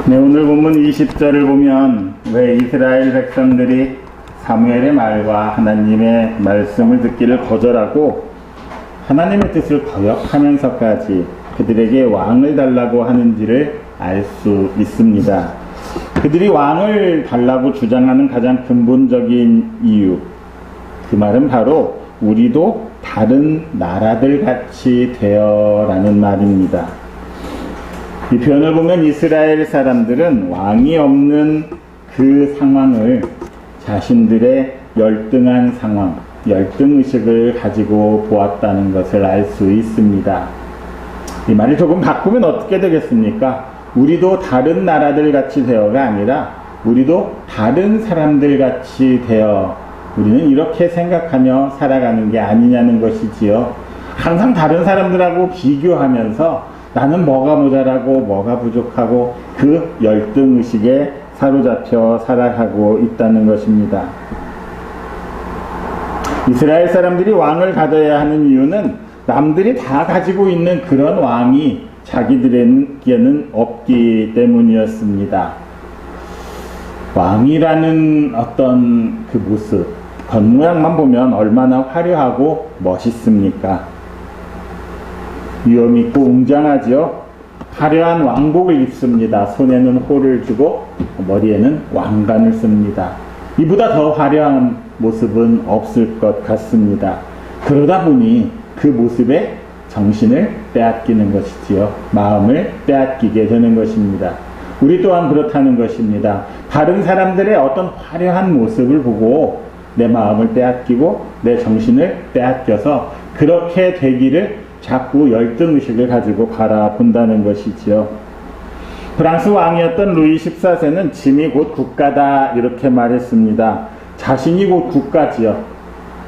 네, 오늘 본문 20절을 보면 왜 이스라엘 백성들이 사무엘의 말과 하나님의 말씀을 듣기를 거절하고 하나님의 뜻을 거역하면서까지 그들에게 왕을 달라고 하는지를 알 수 있습니다. 그들이 왕을 달라고 주장하는 가장 근본적인 이유, 그 말은 바로 우리도 다른 나라들 같이 되어라는 말입니다. 이 표현을 보면 이스라엘 사람들은 왕이 없는 그 상황을 자신들의 열등한 상황, 열등의식을 가지고 보았다는 것을 알 수 있습니다. 이 말을 조금 바꾸면 어떻게 되겠습니까? 우리도 다른 나라들 같이 되어가 아니라 우리도 다른 사람들 같이 되어 우리는 이렇게 생각하며 살아가는 게 아니냐는 것이지요. 항상 다른 사람들하고 비교하면서 나는 뭐가 모자라고 뭐가 부족하고 그 열등의식에 사로잡혀 살아가고 있다는 것입니다. 이스라엘 사람들이 왕을 가져야 하는 이유는 남들이 다 가지고 있는 그런 왕이 자기들에게는 없기 때문이었습니다. 왕이라는 어떤 그 모습, 겉모양만 보면 얼마나 화려하고 멋있습니까? 위엄 있고 웅장하지요. 화려한 왕복을 입습니다. 손에는 호를 주고 머리에는 왕관을 씁니다. 이보다 더 화려한 모습은 없을 것 같습니다. 그러다 보니 그 모습에 정신을 빼앗기는 것이지요. 마음을 빼앗기게 되는 것입니다. 우리 또한 그렇다는 것입니다. 다른 사람들의 어떤 화려한 모습을 보고 내 마음을 빼앗기고 내 정신을 빼앗겨서 그렇게 되기를 자꾸 열등의식을 가지고 바라본다는 것이지요. 프랑스 왕이었던 루이 14세는 짐이 곧 국가다 이렇게 말했습니다. 자신이 곧 국가지요.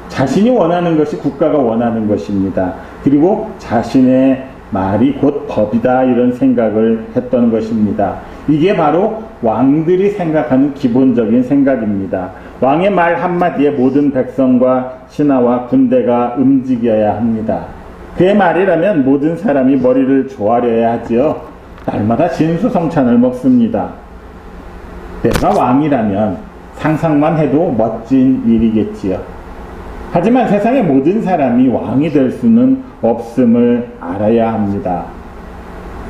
자신이 원하는 것이 국가가 원하는 것입니다. 그리고 자신의 말이 곧 법이다 이런 생각을 했던 것입니다. 이게 바로 왕들이 생각하는 기본적인 생각입니다. 왕의 말 한마디에 모든 백성과 신하와 군대가 움직여야 합니다. 그의 말이라면 모든 사람이 머리를 조아려야 하지요. 날마다 진수성찬을 먹습니다. 내가 왕이라면 상상만 해도 멋진 일이겠지요. 하지만 세상의 모든 사람이 왕이 될 수는 없음을 알아야 합니다.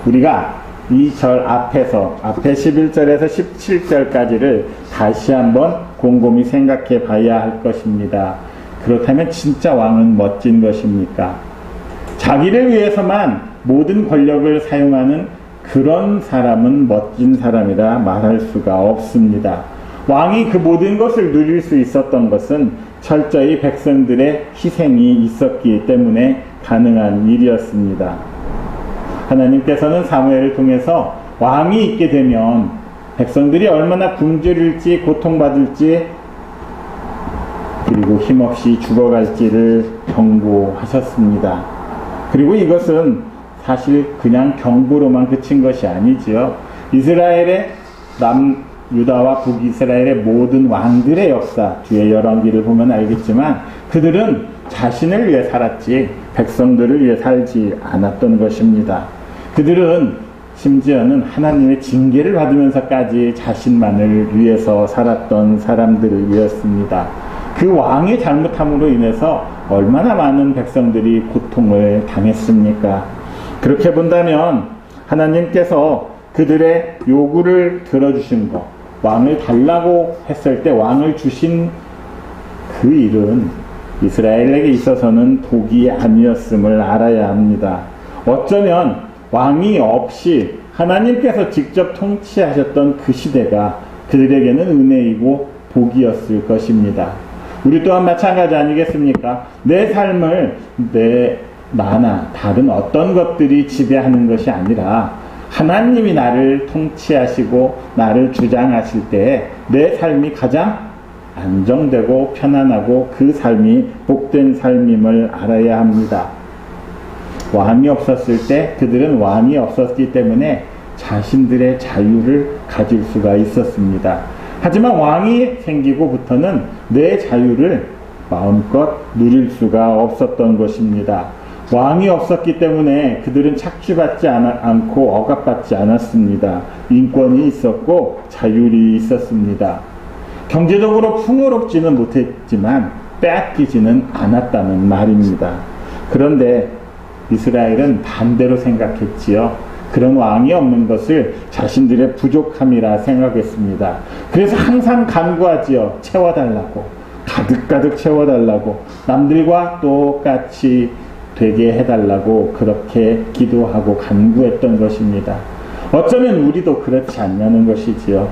우리가 이 절 앞에 11절에서 17절까지를 다시 한번 곰곰이 생각해 봐야 할 것입니다. 그렇다면 진짜 왕은 멋진 것입니까? 자기를 위해서만 모든 권력을 사용하는 그런 사람은 멋진 사람이라 말할 수가 없습니다. 왕이 그 모든 것을 누릴 수 있었던 것은 철저히 백성들의 희생이 있었기 때문에 가능한 일이었습니다. 하나님께서는 사무엘을 통해서 왕이 있게 되면 백성들이 얼마나 굶주릴지 고통받을지 그리고 힘없이 죽어갈지를 경고하셨습니다. 그리고 이것은 사실 그냥 경고로만 그친 것이 아니지요. 이스라엘의 유다와 북이스라엘의 모든 왕들의 역사, 뒤에 열왕기를 보면 알겠지만 그들은 자신을 위해 살았지 백성들을 위해 살지 않았던 것입니다. 그들은 심지어는 하나님의 징계를 받으면서까지 자신만을 위해서 살았던 사람들이었습니다. 그 왕의 잘못함으로 인해서 얼마나 많은 백성들이 고통을 당했습니까? 그렇게 본다면 하나님께서 그들의 요구를 들어주신 것, 왕을 달라고 했을 때 왕을 주신 그 일은 이스라엘에게 있어서는 복이 아니었음을 알아야 합니다. 어쩌면 왕이 없이 하나님께서 직접 통치하셨던 그 시대가 그들에게는 은혜이고 복이었을 것입니다. 우리 또한 마찬가지 아니겠습니까? 내 삶을 나나 다른 어떤 것들이 지배하는 것이 아니라 하나님이 나를 통치하시고 나를 주장하실 때 내 삶이 가장 안정되고 편안하고 그 삶이 복된 삶임을 알아야 합니다. 왕이 없었을 때 그들은 왕이 없었기 때문에 자신들의 자유를 가질 수가 있었습니다. 하지만 왕이 생기고부터는 내 자유를 마음껏 누릴 수가 없었던 것입니다. 왕이 없었기 때문에 그들은 착취받지 않고 억압받지 않았습니다. 인권이 있었고 자율이 있었습니다. 경제적으로 풍요롭지는 못했지만 빼앗기지는 않았다는 말입니다. 그런데 이스라엘은 반대로 생각했지요. 그런 왕이 없는 것을 자신들의 부족함이라 생각했습니다. 그래서 항상 간구하지요. 채워달라고. 가득가득 채워달라고. 남들과 똑같이 되게 해달라고 그렇게 기도하고 간구했던 것입니다. 어쩌면 우리도 그렇지 않냐는 것이지요.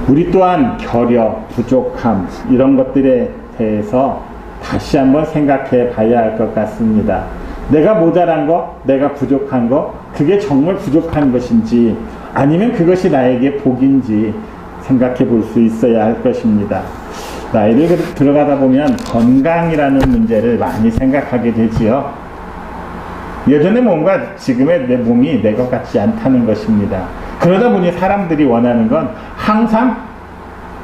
우리 또한 결여, 부족함 이런 것들에 대해서 다시 한번 생각해 봐야 할 것 같습니다. 내가 모자란 거, 내가 부족한 거, 그게 정말 부족한 것인지 아니면 그것이 나에게 복인지 생각해 볼 수 있어야 할 것입니다. 나이를 들어가다 보면 건강이라는 문제를 많이 생각하게 되지요. 예전의 몸과 지금의 내 몸이 내 것 같지 않다는 것입니다. 그러다 보니 사람들이 원하는 건 항상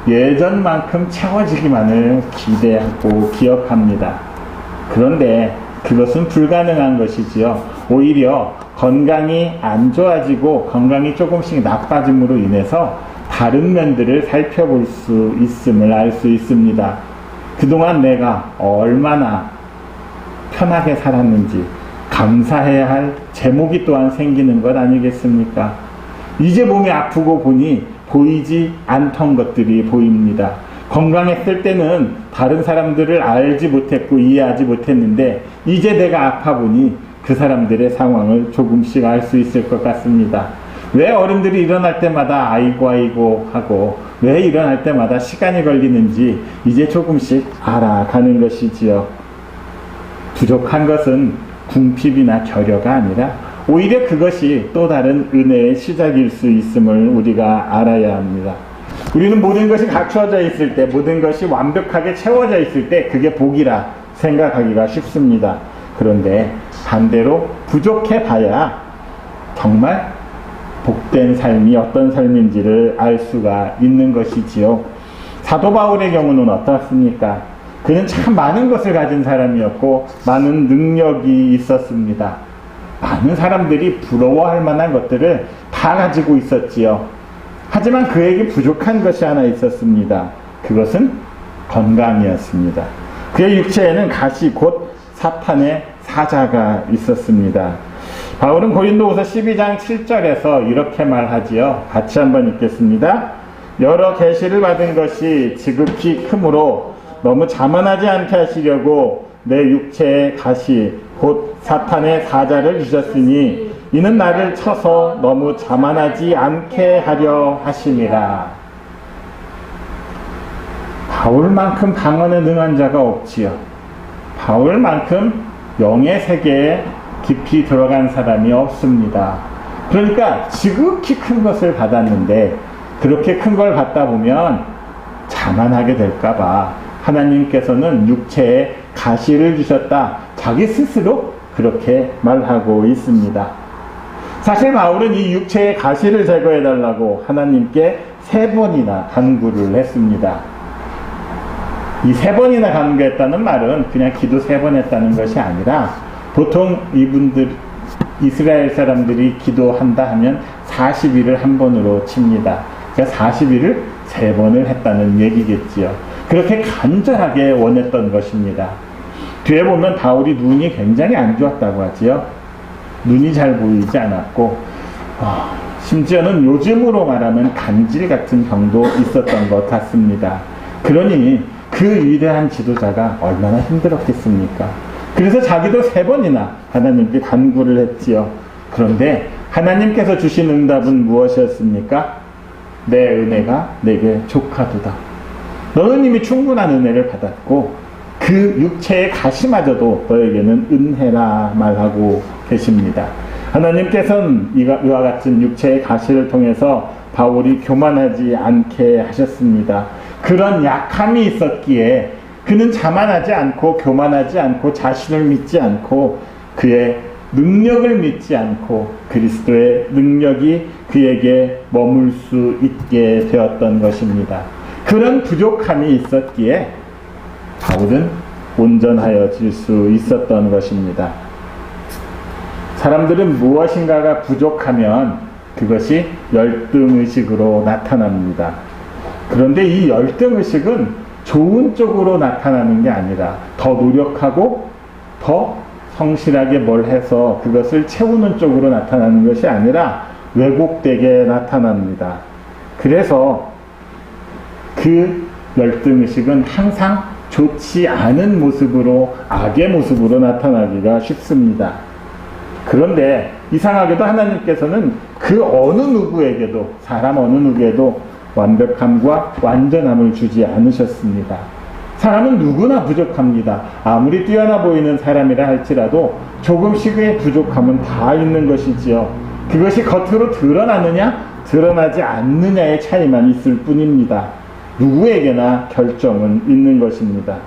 예전만큼 채워지기만을 기대하고 기억합니다. 그런데 그것은 불가능한 것이지요. 오히려 건강이 안 좋아지고 건강이 조금씩 나빠짐으로 인해서 다른 면들을 살펴볼 수 있음을 알 수 있습니다. 그동안 내가 얼마나 편하게 살았는지 감사해야 할 제목이 또한 생기는 것 아니겠습니까? 이제 몸이 아프고 보니 보이지 않던 것들이 보입니다. 건강했을 때는 다른 사람들을 알지 못했고 이해하지 못했는데 이제 내가 아파 보니 그 사람들의 상황을 조금씩 알 수 있을 것 같습니다. 왜 어른들이 일어날 때마다 아이고 아이고 하고 왜 일어날 때마다 시간이 걸리는지 이제 조금씩 알아가는 것이지요. 부족한 것은 궁핍이나 결여가 아니라 오히려 그것이 또 다른 은혜의 시작일 수 있음을 우리가 알아야 합니다. 우리는 모든 것이 갖추어져 있을 때, 모든 것이 완벽하게 채워져 있을 때 그게 복이라 생각하기가 쉽습니다. 그런데 반대로 부족해 봐야 정말 복된 삶이 어떤 삶인지를 알 수가 있는 것이지요. 사도 바울의 경우는 어떻습니까? 그는 참 많은 것을 가진 사람이었고 많은 능력이 있었습니다. 많은 사람들이 부러워할 만한 것들을 다 가지고 있었지요. 하지만 그에게 부족한 것이 하나 있었습니다. 그것은 건강이었습니다. 그의 육체에는 가시 곧 사탄의 사자가 있었습니다. 바울은 고린도후서 12장 7절에서 이렇게 말하지요. 같이 한번 읽겠습니다. 여러 계시를 받은 것이 지극히 크므로 너무 자만하지 않게 하시려고 내 육체의 가시 곧 사탄의 사자를 주셨으니 이는 나를 쳐서 너무 자만하지 않게 하려 하심이라. 바울만큼 방언에 능한 자가 없지요. 바울만큼 영의 세계에 깊이 들어간 사람이 없습니다. 그러니까 지극히 큰 것을 받았는데 그렇게 큰 걸 받다 보면 자만하게 될까봐 하나님께서는 육체에 가시를 주셨다. 자기 스스로 그렇게 말하고 있습니다. 사실 바울은 이 육체의 가시를 제거해달라고 하나님께 3번이나 간구를 했습니다. 이 3번이나 간구했다는 말은 그냥 기도 3번 했다는 것이 아니라 보통 이분들 이스라엘 사람들이 기도한다 하면 40일을 한 번으로 칩니다. 그러니까 40일을 3번을 했다는 얘기겠지요. 그렇게 간절하게 원했던 것입니다. 뒤에 보면 바울이 눈이 굉장히 안 좋았다고 하지요. 눈이 잘 보이지 않았고 심지어는 요즘으로 말하면 간질 같은 병도 있었던 것 같습니다. 그러니 그 위대한 지도자가 얼마나 힘들었겠습니까? 그래서 자기도 3번이나 하나님께 간구를 했지요. 그런데 하나님께서 주신 응답은 무엇이었습니까? 내 은혜가 내게 족하도다. 너는 이미 충분한 은혜를 받았고 그 육체의 가시마저도 너에게는 은혜라 말하고 계십니다. 하나님께서는 이와 같은 육체의 가시를 통해서 바울이 교만하지 않게 하셨습니다. 그런 약함이 있었기에 그는 자만하지 않고 교만하지 않고 자신을 믿지 않고 그의 능력을 믿지 않고 그리스도의 능력이 그에게 머물 수 있게 되었던 것입니다. 그런 부족함이 있었기에 바울은 온전하여질 수 있었던 것입니다. 사람들은 무엇인가가 부족하면 그것이 열등의식으로 나타납니다. 그런데 이 열등의식은 좋은 쪽으로 나타나는 게 아니라 더 노력하고 더 성실하게 뭘 해서 그것을 채우는 쪽으로 나타나는 것이 아니라 왜곡되게 나타납니다. 그래서 그 열등의식은 항상 좋지 않은 모습으로, 악의 모습으로 나타나기가 쉽습니다. 그런데 이상하게도 하나님께서는 그 어느 누구에게도, 사람 어느 누구에도 완벽함과 완전함을 주지 않으셨습니다. 사람은 누구나 부족합니다. 아무리 뛰어나 보이는 사람이라 할지라도 조금씩의 부족함은 다 있는 것이지요. 그것이 겉으로 드러나느냐 드러나지 않느냐의 차이만 있을 뿐입니다. 누구에게나 결점은 있는 것입니다.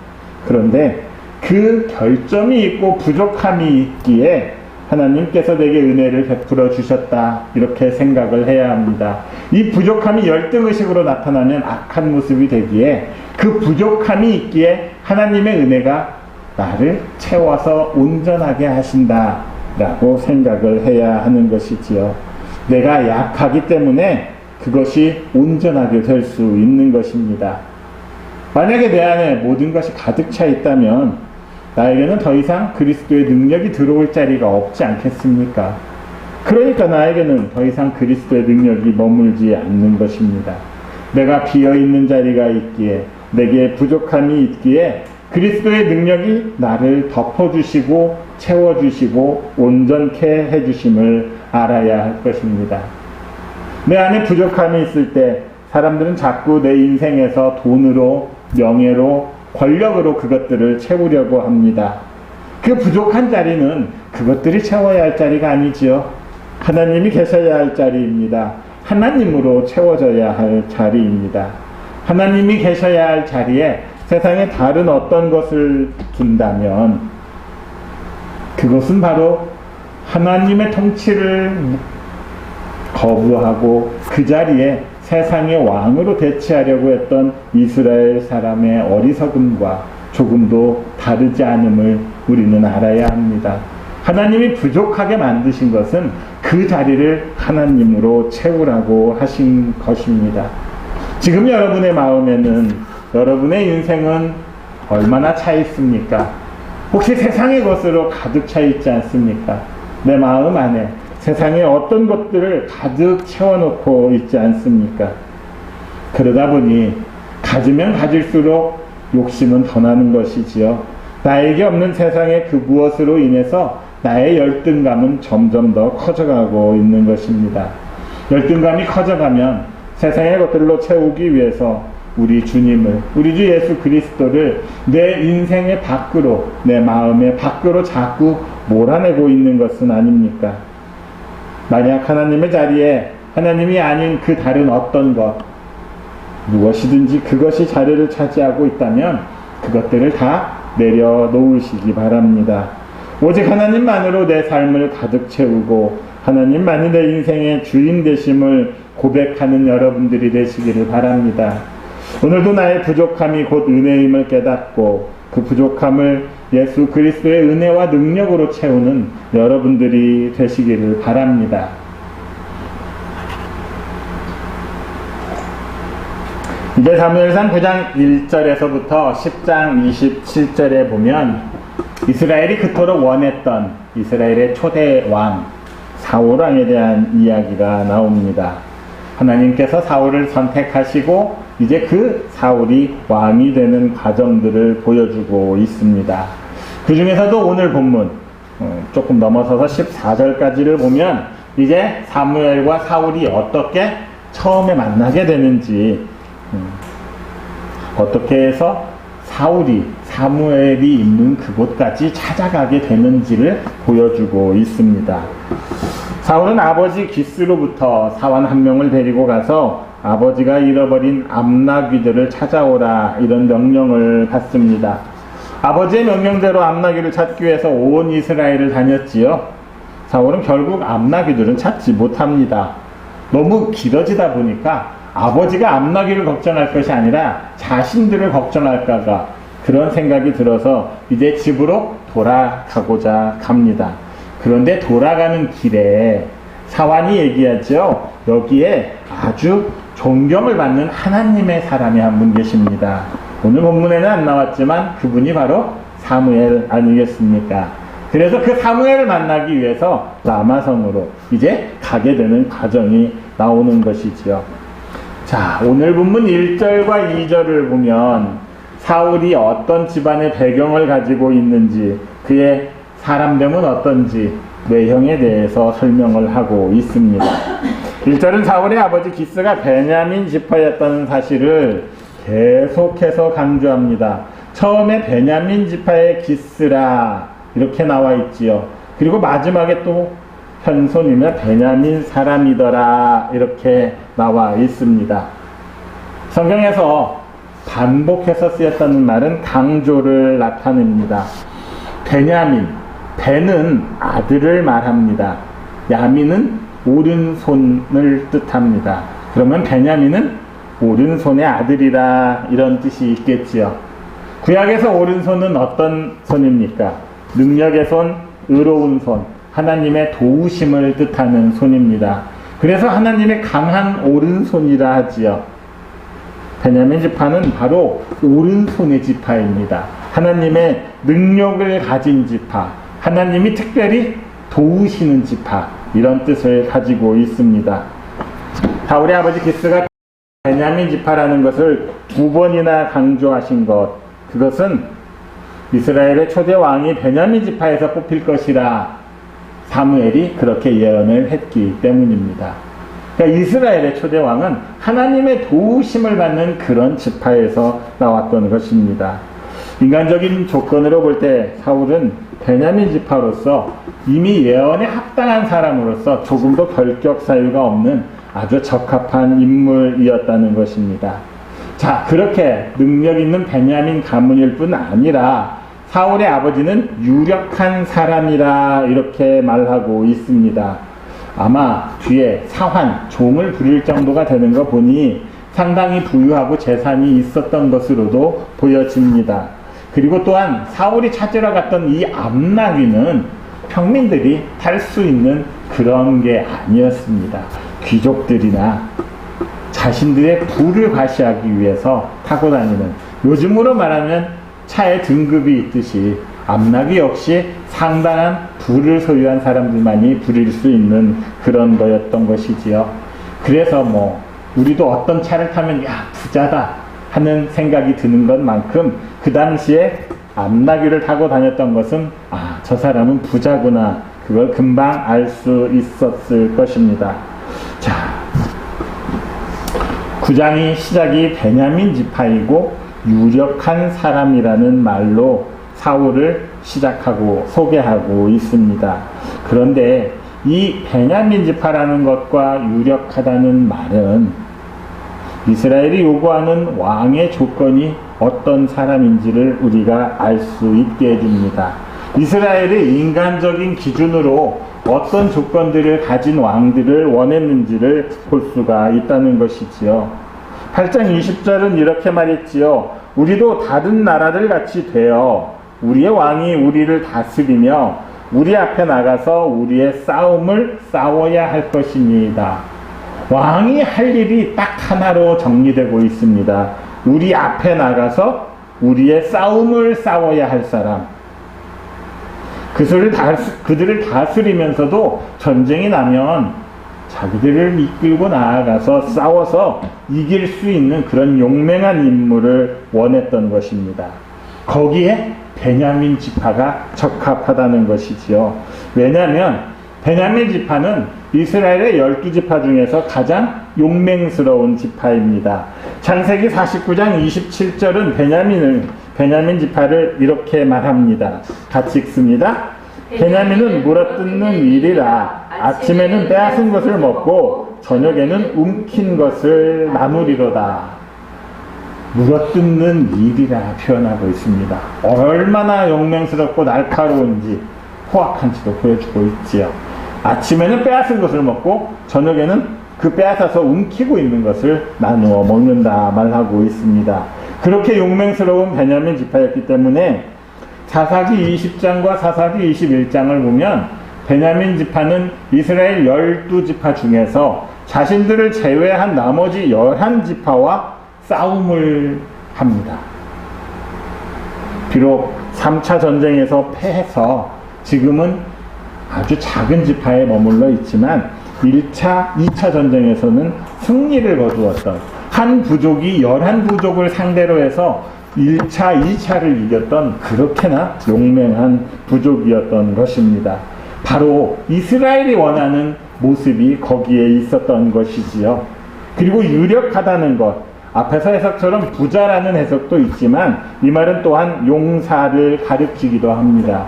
그런데 그 결점이 있고 부족함이 있기에 하나님께서 내게 은혜를 베풀어 주셨다, 이렇게 생각을 해야 합니다. 이 부족함이 열등의식으로 나타나면 악한 모습이 되기에 그 부족함이 있기에 하나님의 은혜가 나를 채워서 온전하게 하신다 라고 생각을 해야 하는 것이지요. 내가 약하기 때문에 그것이 온전하게 될 수 있는 것입니다. 만약에 내 안에 모든 것이 가득 차 있다면 나에게는 더 이상 그리스도의 능력이 들어올 자리가 없지 않겠습니까? 그러니까 나에게는 더 이상 그리스도의 능력이 머물지 않는 것입니다. 내가 비어있는 자리가 있기에, 내게 부족함이 있기에 그리스도의 능력이 나를 덮어주시고 채워주시고 온전케 해주심을 알아야 할 것입니다. 내 안에 부족함이 있을 때 사람들은 자꾸 내 인생에서 돈으로, 명예로, 권력으로 그것들을 채우려고 합니다. 그 부족한 자리는 그것들이 채워야 할 자리가 아니지요. 하나님이 계셔야 할 자리입니다. 하나님으로 채워져야 할 자리입니다. 하나님이 계셔야 할 자리에 세상에 다른 어떤 것을 둔다면 그것은 바로 하나님의 통치를 거부하고 그 자리에 세상의 왕으로 대체하려고 했던 이스라엘 사람의 어리석음과 조금도 다르지 않음을 우리는 알아야 합니다. 하나님이 부족하게 만드신 것은 그 자리를 하나님으로 채우라고 하신 것입니다. 지금 여러분의 마음에는, 여러분의 인생은 얼마나 차 있습니까? 혹시 세상의 것으로 가득 차 있지 않습니까? 내 마음 안에 세상에 어떤 것들을 가득 채워놓고 있지 않습니까? 그러다 보니 가지면 가질수록 욕심은 더 나는 것이지요. 나에게 없는 세상의 그 무엇으로 인해서 나의 열등감은 점점 더 커져가고 있는 것입니다. 열등감이 커져가면 세상의 것들로 채우기 위해서 우리 주님을, 우리 주 예수 그리스도를 내 인생의 밖으로, 내 마음의 밖으로 자꾸 몰아내고 있는 것은 아닙니까? 만약 하나님의 자리에 하나님이 아닌 그 다른 어떤 것, 무엇이든지 그것이 자리를 차지하고 있다면 그것들을 다 내려놓으시기 바랍니다. 오직 하나님만으로 내 삶을 가득 채우고 하나님만이 내 인생의 주인 되심을 고백하는 여러분들이 되시기를 바랍니다. 오늘도 나의 부족함이 곧 은혜임을 깨닫고 그 부족함을 예수 그리스도의 은혜와 능력으로 채우는 여러분들이 되시기를 바랍니다. 이제 사무엘상 9장 1절에서부터 10장 27절에 보면 이스라엘이 그토록 원했던 이스라엘의 초대 왕 사울왕에 대한 이야기가 나옵니다. 하나님께서 사울을 선택하시고 이제 그 사울이 왕이 되는 과정들을 보여주고 있습니다. 그 중에서도 오늘 본문 조금 넘어서서 14절까지를 보면 이제 사무엘과 사울이 어떻게 처음에 만나게 되는지, 어떻게 해서 사울이 사무엘이 있는 그곳까지 찾아가게 되는지를 보여주고 있습니다. 사울은 아버지 기스로부터 사원 한 명을 데리고 가서 아버지가 잃어버린 암나귀들을 찾아오라, 이런 명령을 받습니다. 아버지의 명령대로 암나귀를 찾기 위해서 온 이스라엘을 다녔지요. 사울은 결국 암나귀들은 찾지 못합니다. 너무 길어지다 보니까 아버지가 암나귀를 걱정할 것이 아니라 자신들을 걱정할까가 그런 생각이 들어서 이제 집으로 돌아가고자 합니다. 그런데 돌아가는 길에 사환이 얘기하죠. 여기에 아주 존경을 받는 하나님의 사람이 한 분 계십니다. 오늘 본문에는 안 나왔지만 그분이 바로 사무엘 아니겠습니까? 그래서 그 사무엘을 만나기 위해서 라마성으로 이제 가게 되는 과정이 나오는 것이지요. 자, 오늘 본문 1절과 2절을 보면 사울이 어떤 집안의 배경을 가지고 있는지, 그의 사람됨은 어떤지 외형에 대해서 설명을 하고 있습니다. 1절은 사울의 아버지 기스가 베냐민 지파였다는 사실을 계속해서 강조합니다. 처음에 베냐민 지파의 기스라 이렇게 나와 있지요. 그리고 마지막에 또 현손이며 베냐민 사람이더라 이렇게 나와 있습니다. 성경에서 반복해서 쓰였다는 말은 강조를 나타냅니다. 베냐민, 베는 아들을 말합니다. 야민은 오른손을 뜻합니다. 그러면 베냐민은 오른손의 아들이라 이런 뜻이 있겠지요. 구약에서 오른손은 어떤 손입니까? 능력의 손, 의로운 손, 하나님의 도우심을 뜻하는 손입니다. 그래서 하나님의 강한 오른손이라 하지요. 베냐민 지파는 바로 오른손의 지파입니다. 하나님의 능력을 가진 지파, 하나님이 특별히 도우시는 지파, 이런 뜻을 가지고 있습니다. 사울의 아버지 기스가 베냐민 지파라는 것을 2번이나 강조하신 것, 그것은 이스라엘의 초대 왕이 베냐민 지파에서 뽑힐 것이라 사무엘이 그렇게 예언을 했기 때문입니다. 그러니까 이스라엘의 초대 왕은 하나님의 도우심을 받는 그런 지파에서 나왔던 것입니다. 인간적인 조건으로 볼 때 사울은 베냐민 지파로서 이미 예언에 합당한 사람으로서 조금도 결격 사유가 없는 아주 적합한 인물이었다는 것입니다. 자, 그렇게 능력 있는 베냐민 가문일 뿐 아니라 사울의 아버지는 유력한 사람이라 이렇게 말하고 있습니다. 아마 뒤에 사환, 종을 부릴 정도가 되는 거 보니 상당히 부유하고 재산이 있었던 것으로도 보여집니다. 그리고 또한 사울이 찾으러 갔던 이 암나귀는 평민들이 탈 수 있는 그런 게 아니었습니다. 귀족들이나 자신들의 부를 과시하기 위해서 타고 다니는, 요즘으로 말하면 차에 등급이 있듯이 암나귀 역시 상당한 부를 소유한 사람들만이 부릴 수 있는 그런 거였던 것이지요. 그래서 우리도 어떤 차를 타면 야, 부자다 하는 생각이 드는 것만큼 그 당시에 암나귀를 타고 다녔던 것은 저 사람은 부자구나, 그걸 금방 알 수 있었을 것입니다. 자, 9장이 시작이 베냐민 지파이고 유력한 사람이라는 말로 사울을 시작하고 소개하고 있습니다. 그런데 이 베냐민 지파라는 것과 유력하다는 말은 이스라엘이 요구하는 왕의 조건이 어떤 사람인지를 우리가 알 수 있게 해줍니다. 이스라엘이 인간적인 기준으로 어떤 조건들을 가진 왕들을 원했는지를 볼 수가 있다는 것이지요. 8장 20절은 이렇게 말했지요. 우리도 다른 나라들 같이 되어 우리의 왕이 우리를 다스리며 우리 앞에 나가서 우리의 싸움을 싸워야 할 것입니다. 왕이 할 일이 딱 하나로 정리되고 있습니다. 우리 앞에 나가서 우리의 싸움을 싸워야 할 사람. 그들을 다스리면서도 전쟁이 나면 자기들을 이끌고 나아가서 싸워서 이길 수 있는 그런 용맹한 인물을 원했던 것입니다. 거기에 베냐민 지파가 적합하다는 것이지요. 왜냐하면 베냐민 지파는 이스라엘의 12지파 중에서 가장 용맹스러운 지파입니다. 창세기 49장 27절은 베냐민 지파를 이렇게 말합니다. 같이 읽습니다. 베냐민은 물어뜯는 일이라 아침에는 빼앗은 것을 먹고 저녁에는 움킨 것을 나누리로다. 물어뜯는 일이라 표현하고 있습니다. 얼마나 용맹스럽고 날카로운지 포악한지도 보여주고 있지요. 아침에는 빼앗은 것을 먹고 저녁에는 그 빼앗아서 움키고 있는 것을 나누어 먹는다 말하고 있습니다. 그렇게 용맹스러운 베냐민 지파였기 때문에 사사기 20장과 사사기 21장을 보면 베냐민 지파는 이스라엘 12지파 중에서 자신들을 제외한 나머지 11지파와 싸움을 합니다. 비록 3차 전쟁에서 패해서 지금은 아주 작은 지파에 머물러 있지만 1차, 2차 전쟁에서는 승리를 거두었던 한 부족이 11부족을 상대로 해서 1차, 2차를 이겼던 그렇게나 용맹한 부족이었던 것입니다. 바로 이스라엘이 원하는 모습이 거기에 있었던 것이지요. 그리고 유력하다는 것, 앞에서 해석처럼 부자라는 해석도 있지만 이 말은 또한 용사를 가르치기도 합니다.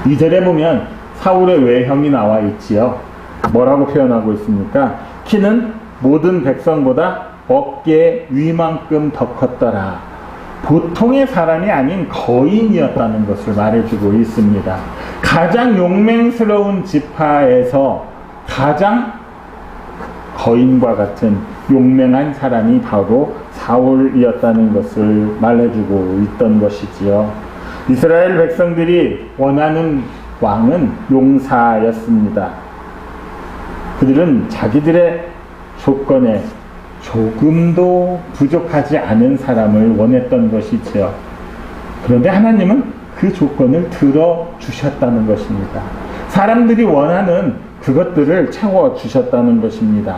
2절에 보면 사울의 외형이 나와 있지요. 뭐라고 표현하고 있습니까? 키는 모든 백성보다 어깨 위만큼 더 컸더라. 보통의 사람이 아닌 거인이었다는 것을 말해주고 있습니다. 가장 용맹스러운 지파에서 가장 거인과 같은 용맹한 사람이 바로 사울이었다는 것을 말해주고 있던 것이지요. 이스라엘 백성들이 원하는 왕은 용사였습니다. 그들은 자기들의 조건에 조금도 부족하지 않은 사람을 원했던 것이지요. 그런데 하나님은 그 조건을 들어주셨다는 것입니다. 사람들이 원하는 그것들을 채워주셨다는 것입니다.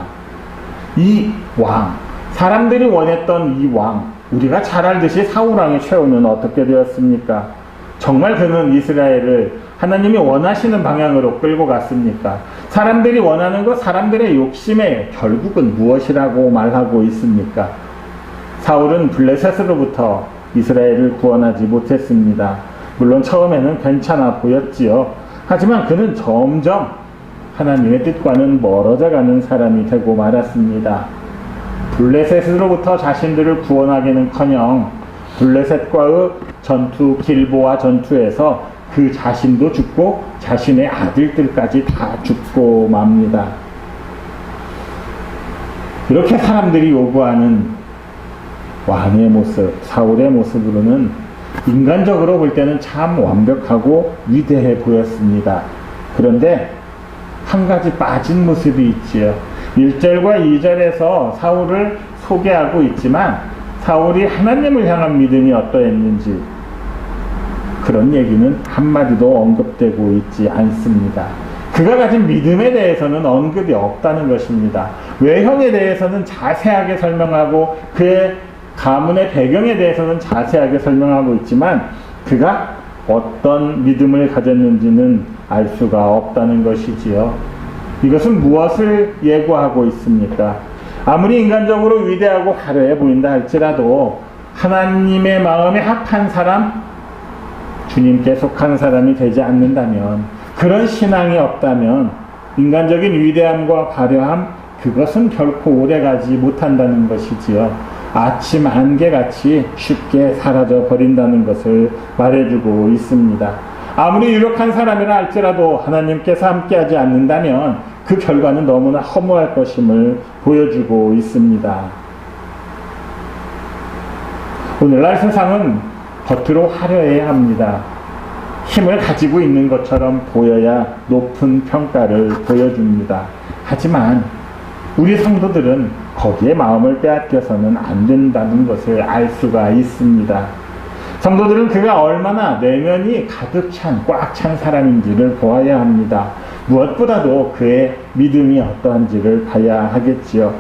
이 왕, 사람들이 원했던 이 왕, 우리가 잘 알듯이 사울왕의 최후는 어떻게 되었습니까? 정말 그는 이스라엘을 하나님이 원하시는 방향으로 끌고 갔습니까? 사람들이 원하는 것, 사람들의 욕심의 결국은 무엇이라고 말하고 있습니까? 사울은 블레셋으로부터 이스라엘을 구원하지 못했습니다. 물론 처음에는 괜찮아 보였지요. 하지만 그는 점점 하나님의 뜻과는 멀어져 가는 사람이 되고 말았습니다. 블레셋으로부터 자신들을 구원하기는커녕 블레셋과의 전투, 길보아 전투에서 그 자신도 죽고 자신의 아들들까지 다 죽고 맙니다. 이렇게 사람들이 요구하는 왕의 모습, 사울의 모습으로는 인간적으로 볼 때는 참 완벽하고 위대해 보였습니다. 그런데 한 가지 빠진 모습이 있지요. 1절과 2절에서 사울을 소개하고 있지만 사울이 하나님을 향한 믿음이 어떠했는지 그런 얘기는 한마디도 언급되고 있지 않습니다. 그가 가진 믿음에 대해서는 언급이 없다는 것입니다. 외형에 대해서는 자세하게 설명하고 그의 가문의 배경에 대해서는 자세하게 설명하고 있지만 그가 어떤 믿음을 가졌는지는 알 수가 없다는 것이지요. 이것은 무엇을 예고하고 있습니까? 아무리 인간적으로 위대하고 화려해 보인다 할지라도 하나님의 마음에 합한 사람, 주님께 속한 사람이 되지 않는다면, 그런 신앙이 없다면 인간적인 위대함과 화려함, 그것은 결코 오래가지 못한다는 것이지요. 아침 안개같이 쉽게 사라져 버린다는 것을 말해주고 있습니다. 아무리 유력한 사람이라 할지라도 하나님께서 함께하지 않는다면 그 결과는 너무나 허무할 것임을 보여주고 있습니다. 오늘날 세상은 겉으로 화려해야 합니다. 힘을 가지고 있는 것처럼 보여야 높은 평가를 보여줍니다. 하지만 우리 성도들은 거기에 마음을 빼앗겨서는 안 된다는 것을 알 수가 있습니다. 성도들은 그가 얼마나 내면이 가득 찬, 꽉 찬 사람인지를 보아야 합니다. 무엇보다도 그의 믿음이 어떠한지를 봐야 하겠지요.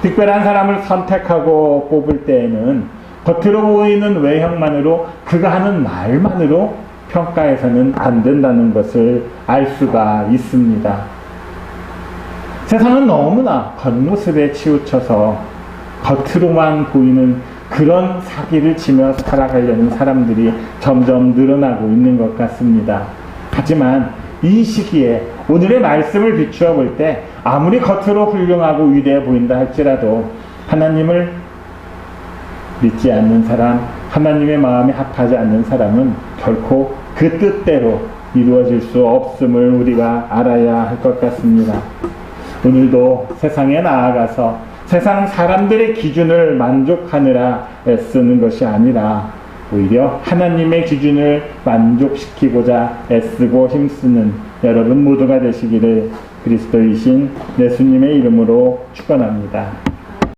특별한 사람을 선택하고 뽑을 때에는 겉으로 보이는 외형만으로, 그가 하는 말만으로 평가해서는 안 된다는 것을 알 수가 있습니다. 세상은 너무나 겉모습에 치우쳐서 겉으로만 보이는 그런 사기를 치며 살아가려는 사람들이 점점 늘어나고 있는 것 같습니다. 하지만 이 시기에 오늘의 말씀을 비추어 볼 때 아무리 겉으로 훌륭하고 위대해 보인다 할지라도 하나님을 믿지 않는 사람, 하나님의 마음에 합하지 않는 사람은 결코 그 뜻대로 이루어질 수 없음을 우리가 알아야 할 것 같습니다. 오늘도 세상에 나아가서 세상 사람들의 기준을 만족하느라 애쓰는 것이 아니라 오히려 하나님의 기준을 만족시키고자 애쓰고 힘쓰는 여러분 모두가 되시기를 그리스도이신 예수님의 이름으로 축원합니다.